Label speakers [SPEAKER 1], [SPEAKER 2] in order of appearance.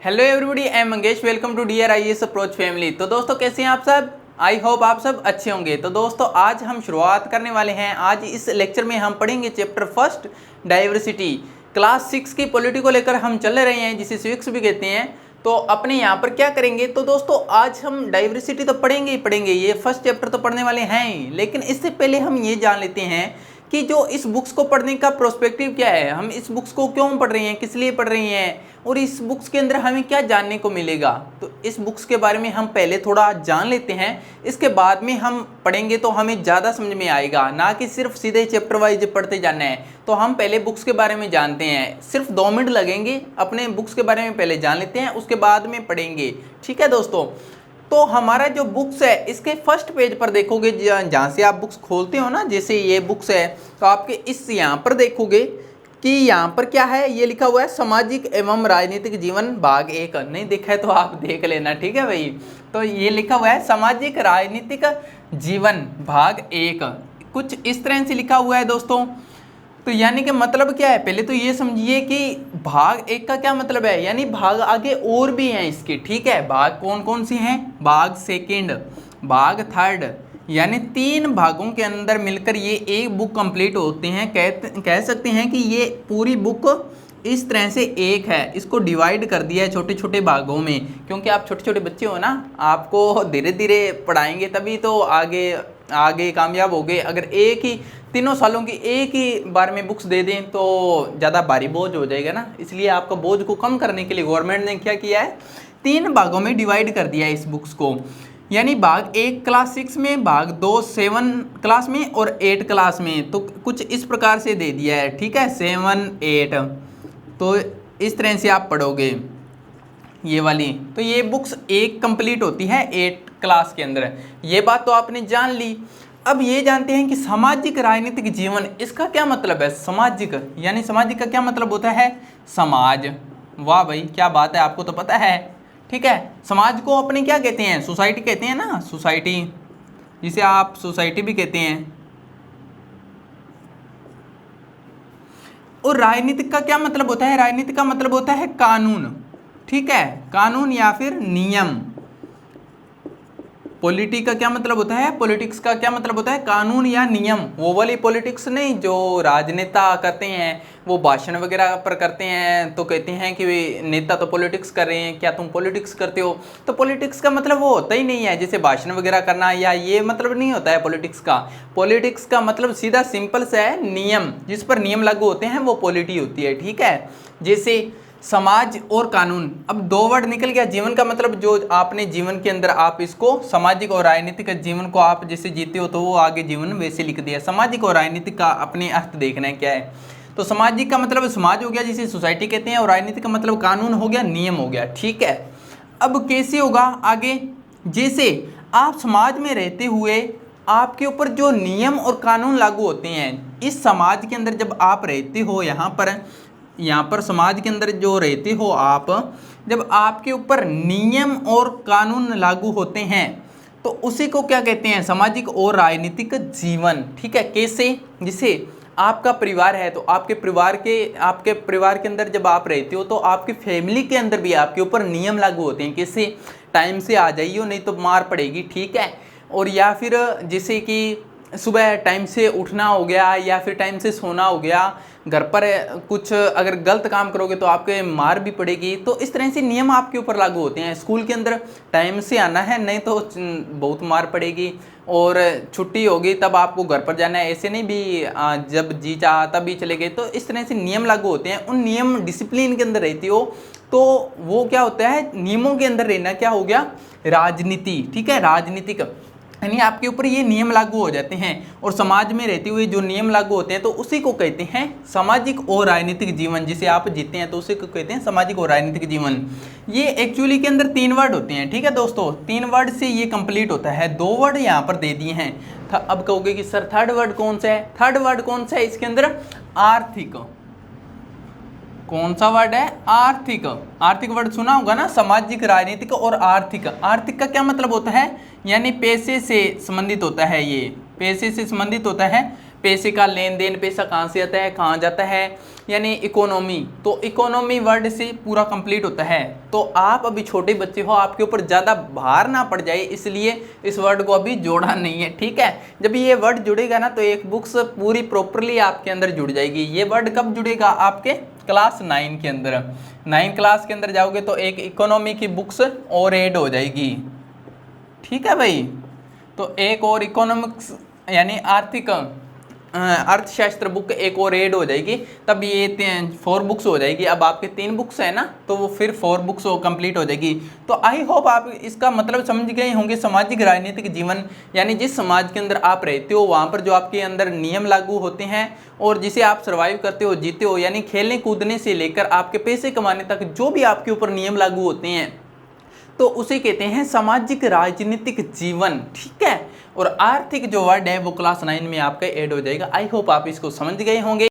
[SPEAKER 1] Hello everybody, I am Mangesh. Welcome to dear IAS approach family. तो दोस्तों कैसे हैं आप सब? आई होप आप सब अच्छे होंगे। तो दोस्तों आज हम शुरुआत करने वाले हैं। आज इस लेक्चर में हम पढ़ेंगे चैप्टर फर्स्ट डाइवर्सिटी। क्लास 6 की पॉलिटी को लेकर हम चल रहे हैं, जिसे सिविक्स भी कहते हैं। तो अपने यहाँ पर क्या करेंगे, तो दोस्तों आज हम डाइवर्सिटी तो पढ़ेंगे ही पढ़ेंगे, ये फर्स्ट चैप्टर तो पढ़ने वाले हैं ही। लेकिन इससे पहले हम ये जान लेते हैं कि जो इस बुक्स को पढ़ने का प्रोस्पेक्टिव क्या है, हम इस बुक्स को क्यों पढ़ रहे हैं, किस लिए पढ़ रहे हैं और इस बुक्स के अंदर हमें क्या जानने को मिलेगा। तो इस बुक्स के बारे में हम पहले थोड़ा जान लेते हैं, इसके बाद में हम पढ़ेंगे तो हमें ज़्यादा समझ में आएगा, ना कि सिर्फ सीधे चैप्टर वाइज पढ़ते जाना है। तो हम पहले बुक्स के बारे में जानते हैं, सिर्फ 2 मिनट लगेंगे, अपने बुक्स के बारे में पहले जान लेते हैं, उसके बाद में पढ़ेंगे। ठीक है दोस्तों, तो हमारा जो बुक्स है इसके फर्स्ट पेज पर देखोगे, जहाँ से आप बुक्स खोलते हो ना, जैसे ये बुक्स है तो आपके इस यहाँ पर देखोगे कि यहाँ पर क्या है, ये लिखा हुआ है सामाजिक एवं राजनीतिक जीवन भाग 1। नहीं देखा है तो आप देख लेना, ठीक है भाई। तो ये लिखा हुआ है सामाजिक राजनीतिक जीवन भाग 1, कुछ इस तरह से लिखा हुआ है दोस्तों। तो यानी कि मतलब क्या है, पहले तो ये समझिए कि भाग 1 का क्या मतलब है, यानी भाग आगे और भी हैं इसके। ठीक है, भाग कौन कौन से हैं, भाग 2, भाग 3, यानी 3 भागों के अंदर मिलकर ये एक बुक कंप्लीट होते हैं। कह सकते हैं कि ये पूरी बुक इस तरह से एक है, इसको डिवाइड कर दिया है छोटे छोटे भागों में, क्योंकि आप छोटे छोटे बच्चे हो ना, आपको धीरे धीरे पढ़ाएंगे तभी तो आगे कामयाब होगे। अगर एक ही 3 सालों की एक ही बार में बुक्स दे दें तो ज़्यादा भारी बोझ हो जाएगा ना। इसलिए आपका बोझ को कम करने के लिए गवर्नमेंट ने क्या किया है, 3 भागों में डिवाइड कर दिया है इस बुक्स को। यानी भाग 1 क्लास 6 में, भाग 2 7 क्लास में और 8 क्लास में। तो कुछ इस प्रकार से दे दिया है, ठीक है, 7 8। तो इस तरह से आप पढ़ोगे ये वाली। तो ये बुक्स एक कंप्लीट होती है 8 क्लास के अंदर। ये बात तो आपने जान ली। अब ये जानते हैं कि सामाजिक राजनीतिक जीवन, इसका क्या मतलब है। सामाजिक यानी सामाजिक का क्या मतलब होता है, समाज। वाह भाई क्या बात है, आपको तो पता है। ठीक है, समाज को अपने क्या कहते हैं, सोसाइटी कहते हैं ना, सोसाइटी, जिसे आप सोसाइटी भी कहते हैं। और राजनीतिक का क्या मतलब होता है, राजनीतिक का मतलब होता है कानून। ठीक है, कानून या फिर नियम। पॉलिटी का क्या मतलब होता है, पॉलिटिक्स का क्या मतलब होता है, कानून या नियम। वो वाली पॉलिटिक्स नहीं जो राजनेता करते हैं, वो भाषण वगैरह पर करते हैं तो कहते हैं कि नेता तो पॉलिटिक्स कर रहे हैं, क्या तुम पॉलिटिक्स करते हो। तो पॉलिटिक्स का मतलब वो होता ही नहीं है जैसे भाषण वगैरह करना, या ये मतलब नहीं होता है पॉलिटिक्स का। पॉलिटिक्स का मतलब सीधा सिंपल सा है, नियम, जिस पर नियम लागू होते हैं वो पॉलिटी होती है। ठीक है, जैसे समाज और कानून। अब 2 वर्ड निकल गया। जीवन का मतलब जो आपने जीवन के अंदर आप इसको सामाजिक और राजनीतिक जीवन को आप जैसे जीते हो तो वो आगे जीवन वैसे लिख दिया। सामाजिक और राजनीतिक का अपने अर्थ देखना है क्या है। तो सामाजिक का मतलब समाज हो गया जिसे सोसाइटी कहते हैं, और राजनीतिक का मतलब कानून हो गया, नियम हो गया। ठीक है, अब कैसे होगा आगे, जैसे आप समाज में रहते हुए आपके ऊपर जो नियम और कानून लागू होते हैं, इस समाज के अंदर जब आप रहते हो, यहाँ पर समाज के अंदर जो रहते हो आप, जब आपके ऊपर नियम और कानून लागू होते हैं तो उसी को क्या कहते हैं, सामाजिक और राजनीतिक जीवन। ठीक है, कैसे, जिसे आपका परिवार है तो आपके परिवार के अंदर जब आप रहते हो तो आपकी फैमिली के अंदर भी आपके ऊपर नियम लागू होते हैं। कैसे, टाइम से आ जाइए नहीं तो मार पड़ेगी। ठीक है, और या फिर जैसे कि सुबह टाइम से उठना हो गया, या फिर टाइम से सोना हो गया, घर पर कुछ अगर गलत काम करोगे तो आपके मार भी पड़ेगी। तो इस तरह से नियम आपके ऊपर लागू होते हैं। स्कूल के अंदर टाइम से आना है नहीं तो बहुत मार पड़ेगी, और छुट्टी होगी तब आपको घर पर जाना है, ऐसे नहीं भी जब जी चाहा तब भी चले गए। तो इस तरह से नियम लागू होते हैं। उन नियम डिसिप्लिन के अंदर रहती हो तो वो क्या होता है, नियमों के अंदर रहना क्या हो गया, राजनीति। ठीक है, राजनीतिक यानी आपके ऊपर ये नियम लागू हो जाते हैं, और समाज में रहते हुए जो नियम लागू होते हैं तो उसी को कहते हैं सामाजिक और राजनीतिक जीवन। जिसे आप जीते हैं तो उसी को कहते हैं सामाजिक और राजनीतिक जीवन। ये एक्चुअली के अंदर 3 वर्ड होते हैं। ठीक है दोस्तों, 3 वर्ड से ये कंप्लीट होता है। 2 वर्ड यहाँ पर दे दिए हैं। अब कहोगे कि सर 3rd वर्ड कौन सा है, 3rd वर्ड कौन सा है इसके अंदर, आर्थिक। कौन सा वर्ड है, आर्थिक। आर्थिक वर्ड सुना होगा ना, सामाजिक, राजनीतिक और आर्थिक। आर्थिक का क्या मतलब होता है, यानी पैसे से संबंधित होता है। ये पैसे से संबंधित होता है। पैसे का लेन देन, पैसा कहाँ से आता है, कहाँ जाता है, यानी इकोनॉमी। तो इकोनॉमी वर्ड से पूरा कंप्लीट होता है। तो आप अभी छोटे बच्चे हो, आपके ऊपर ज़्यादा भार ना पड़ जाए, इसलिए इस वर्ड को अभी जोड़ा नहीं है, ठीक है। जब ये वर्ड जुड़ेगा ना तो एक बुक्स पूरी प्रॉपरली आपके अंदर जुड़ जाएगी। ये वर्ड कब जुड़ेगा, आपके क्लास 9 के अंदर। 9 क्लास के अंदर जाओगे तो एक इकोनॉमी की बुक्स और ऐड हो जाएगी, ठीक है भाई। तो एक और इकोनॉमिक्स यानी आर्थिक अर्थशास्त्र बुक एक और ऐड हो जाएगी, तब ये 4 बुक्स हो जाएगी। अब आपके 3 बुक्स है ना, तो वो फिर 4 बुक्स कंप्लीट हो जाएगी। तो आई होप आप इसका मतलब समझ गए होंगे। सामाजिक राजनीतिक जीवन यानी जिस समाज के अंदर आप रहते हो, वहाँ पर जो आपके अंदर नियम लागू होते हैं और जिसे आप सर्वाइव करते हो, जीते हो, यानी खेलने कूदने से लेकर आपके पैसे कमाने तक जो भी आपके ऊपर नियम लागू होते हैं, तो उसे कहते हैं सामाजिक राजनीतिक जीवन, ठीक है। और आर्थिक जो वर्ड है वो क्लास 9 में आपका ऐड हो जाएगा। आई होप आप इसको समझ गए होंगे।